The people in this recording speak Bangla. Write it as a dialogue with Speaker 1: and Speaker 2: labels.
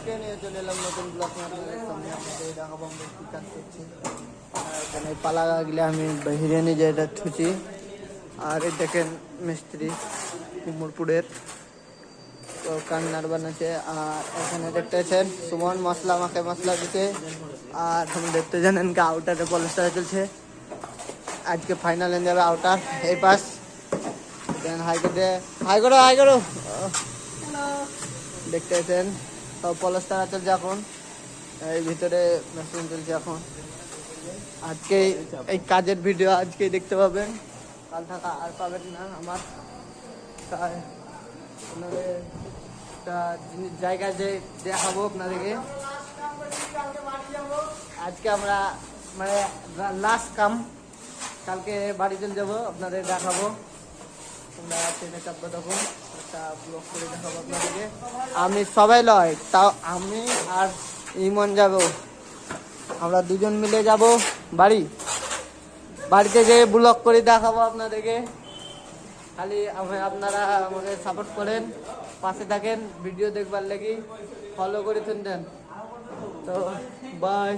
Speaker 1: আজকে নিয়ে চলে এলাম নতুন ব্লগ আপনাদের সামনে। আপনাদের দেখাবো আমরা কি কাজ করছি। আর এখানে পালাগুলো আমি বাহিরে নিয়ে যাই এটা থুচি। আর এই দেখেন মিস্ত্রি কুমোরপুরের তো কান্নার বানাচ্ছে। আর এখানে দেখতেছেন সুমন মশলা মাখে মশলা দিচ্ছে। আর তুমি দেখতে জানেন কি আউটারে পলিস্টার চলছে। আজকে ফাইনাল হয়ে যাবে আউটার এই পাশ। দেন হাই করো দেখতেছেন সব পলিস্টার চলছে এখন। এই ভিতরে মেশিন চলছে এখন। আজকে এই কাজের ভিডিও আজকেই দেখতে পাবেন, কাল থাকা আর পাবেন না। আমার তাই আপনাদের একটা জায়গায় যে দেখাবো আপনাদেরকে। আজকে আমরা মানে লাস্ট কাম, কালকে বাড়ি চলে যাবো, আপনাদের দেখাবো। আমরা ট্রেনে চাপবো তখন একটা ব্লগ করে দেখাবো আপনাদেরকে। আমি সবাই লয়, তাও আমি আর ইমন যাব, আমরা দুজন মিলে যাব বাড়িতে যেয়ে ব্লগ করে দেখাবো আপনাদেরকে। খালি আপনারা আমাকে সাপোর্ট করেন, পাশে থাকেন, ভিডিও দেখবার লাগি ফলো করে দেন। তো বাই।